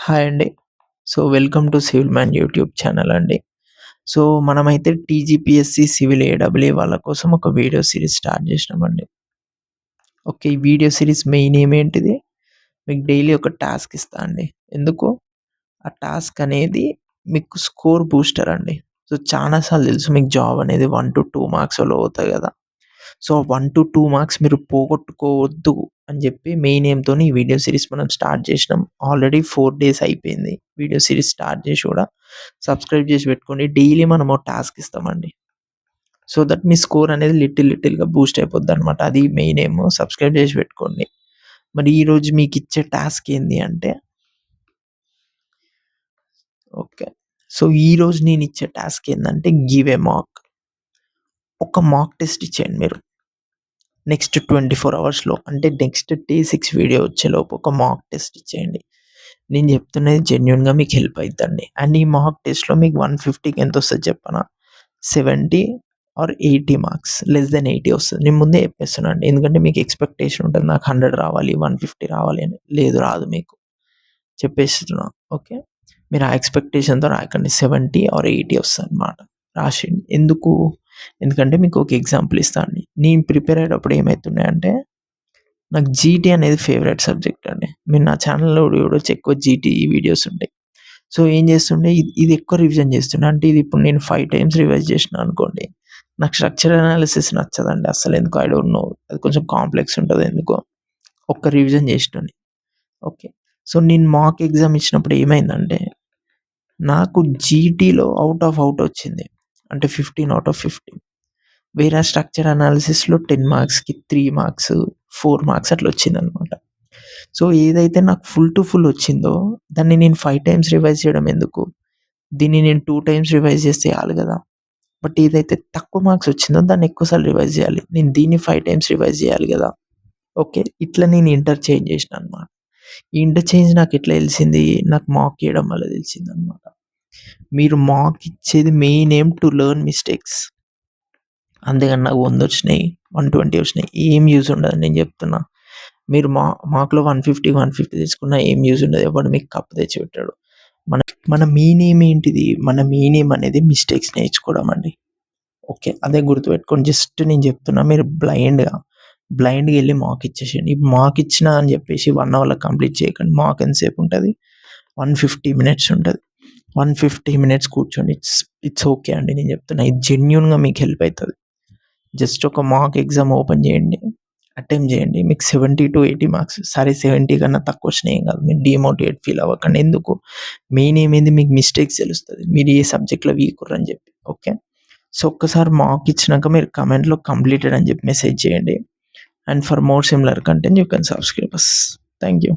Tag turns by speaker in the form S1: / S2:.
S1: Hi అండి. Welcome to civil man YouTube channel అండి. మనమైతే టీజీపీఎస్సీ, సివిల్ ఏడబ్ల్యూఏ వాళ్ళ కోసం ఒక వీడియో సీరీస్ స్టార్ట్ చేసినామండి. ఓకే. ఈ వీడియో సీరీస్ మెయిన్ ఏంటిది? మీకు డైలీ ఒక టాస్క్ ఇస్తా అండి. ఎందుకు? ఆ టాస్క్ అనేది మీకు స్కోర్ బూస్టర్ అండి. చాలా సార్లు తెలుసు మీకు జాబ్ అనేది 1-2 మార్క్స్‌లో పోతాయి కదా! 1-2 మార్క్స్ మీరు పోగొట్టుకోవద్దు అని చెప్పి మెయిన్ ఎయిమ్‌తోని ఈ వీడియో సీరీస్ మనం స్టార్ట్ చేసినాం. ఆల్రెడీ 4 డేస్ అయిపోయింది. వీడియో సీరీస్ స్టార్ట్ చేసి కూడా. సబ్స్క్రైబ్ చేసి పెట్టుకోండి. డైలీ మనం ఒక టాస్క్ ఇస్తామండి. సో దట్ మీ స్కోర్ అనేది లిటిల్‌గా బూస్ట్ అయిపోద్దనమాట. అది మెయిన్ ఎయిమ్. సబ్స్క్రైబ్ చేసి పెట్టుకోండి. మరి ఈరోజు మీకిచ్చే టాస్క్ ఏంది అంటే ఓకే. ఈరోజు నేనిచ్చే టాస్క్ ఏందంటే గివ్ ఎ మాక్. ఒక మాక్ టెస్ట్ ఇచ్చేయండి మీరు. నెక్స్ట్ 24 అవర్స్‌లో అంటే నెక్స్ట్ డే 6 వీడియో వచ్చేలోపు ఒక మాక్ టెస్ట్ ఇచ్చేయండి. నేను చెప్తున్నది జెన్యూన్‌గా మీకు హెల్ప్ అయిద్దండి. అండ్ ఈ మాక్ టెస్ట్‌లో మీకు 150కి ఎంతొస్తది చెప్పనా? 70 ఆర్ 80 మార్క్స్. లెస్ దెన్ 80 వస్తది. నేను ముందే చెప్పేస్తున్నానండి. ఎందుకంటే మీకు ఎక్స్‌పెక్టేషన్ ఉంటది. నాకు 100 రావాలి, 150 రావాలి అని. లేదు రాదు మీకు. చెప్పేస్తున్నా. ఓకే. మీరు ఆ ఎక్స్‌పెక్టేషన్‌తో రాయకండి. 70 ఆర్ 80 వస్తదనమాట. రాసేయండి. ఎందుకు? ఎందుకంటే మీకు ఒక ఎగ్జాంపుల్ ఇస్తా అండి. నేను ప్రిపేర్ అయ్యేటప్పుడు ఏమైతుండే అంటే నాకు జీటీ అనేది ఫేవరెట్ సబ్జెక్ట్ అండి. మీరు నా ఛానెల్‌లో చూడొచ్చు ఎక్కువ జీటీ వీడియోస్ ఉంటాయి. ఏం చేస్తుండే ఇది ఎక్కువ రివిజన్ చేస్తుండే. అంటే ఇది ఇప్పుడు నేను 5 టైమ్స్ రివైజ్ చేసినా అనుకోండి. నాకు స్ట్రక్చర్ అనాలిసిస్ నచ్చదండి. అస్సలెందుకో ఐ డోంట్ నో. అది కొంచెం కాంప్లెక్స్ ఉంటది ఎందుకో. ఒక్క రివిజన్ చేసేటోడిని. ఓకే. నేను మాక్ ఎగ్జామ్ ఇచ్చినప్పుడు ఏమైందంటే నాకు జీటీలో ఔట్ వచ్చింది. అంటే 15 ఔట్ ఆఫ్ 15. వేరే స్ట్రక్చర్ అనాలిసిస్‌లో 10 మార్క్స్‌కి 3 మార్క్స్, 4 మార్క్స్ అట్లా వచ్చిందనమాట. ఏదైతే నాకు ఫుల్ టు ఫుల్ వచ్చిందో దాన్ని నేను 5 టైమ్స్ రివైజ్ చేయడం ఎందుకు? దీన్ని నేను 2 టైమ్స్ రివైజ్ చేస్తే చాలు గదా! బట్ ఏదైతే తక్కువ మార్క్స్ వచ్చిందో దాన్ని ఎక్కువ సార్లు రివైజ్ చేయాలి. నేను దీన్ని 5 టైమ్స్ రివైజ్ చేయాలి గదా! ఓకే. ఇట్లా నేను ఇంటర్‌చేంజ్ చేసినా అనమాట. ఈ ఇంటర్‌చేంజ్ నాకెట్లా తెలిసింది? నాకు మాక్ ఇయ్యడం వల్ల తెలిసిందనమాట. మీరు మాక్ ఇచ్చేది main aim to learn mistakes. అంతేగాని నాకు 100 వచ్చినాయి, 120 వచ్చినాయి ఏం యూజ్ ఉండదని నేను చెప్తున్నా. మీరు మాక్‌లో 150 తెచ్చుకున్నా ఏం యూజ్ ఉండదు. ఎవడు మీకు కప్ తెచ్చిపెట్టాడు. మన మన మెయిన్ ఎయిమ్ ఏంటిది? మన మెయిన్ ఎయిమ్ అనేది మిస్టేక్స్ నేర్చుకోవడం అండి. ఓకే. అదే గుర్తుపెట్టుకోండి. జస్ట్ నేను చెప్తున్నా మీరు బ్లైండ్‌గా ఎళ్లి మాక్ ఇచ్చేసేయండి. మాక్ ఇచ్చినా అని చెప్పేసి 1 అవర్‌లో కంప్లీట్ చేయకండి. మాక్ ఎంతసేపు ఉంటది? 150 మినిట్స్ ఉంటది. 150 మినిట్స్ కూర్చోండి. ఇట్స్ ఓకే అండి. నేను చెప్తున్నా. ఇది జెన్యూన్‌గా మీకు హెల్ప్ అయితది. జస్ట్ ఒక మాక్ ఎగ్జామ్ ఓపెన్ చేయండి. అటెంప్ట్ చేయండి. మీకు 70-80 మార్క్స్. సరే 70 కన్నా తక్కువ వచ్చినా ఏం కాదు. మీరు డీమోటివేట్ ఫీల్ అవ్వకండి. ఎందుకు? మెయిన్ ఏమైంది మీకు మిస్టేక్స్ తెలుస్తది. మీరు ఏ సబ్జెక్ట్‌లో వీక్ అని చెప్పి. ఓకే. ఒక్కసారి మాక్ ఇచ్చినాక మీరు కామెంట్‌లో కంప్లీటెడ్ అని చెప్పి మెసేజ్ చేయండి. And for more similar content you can subscribe us. Thank you.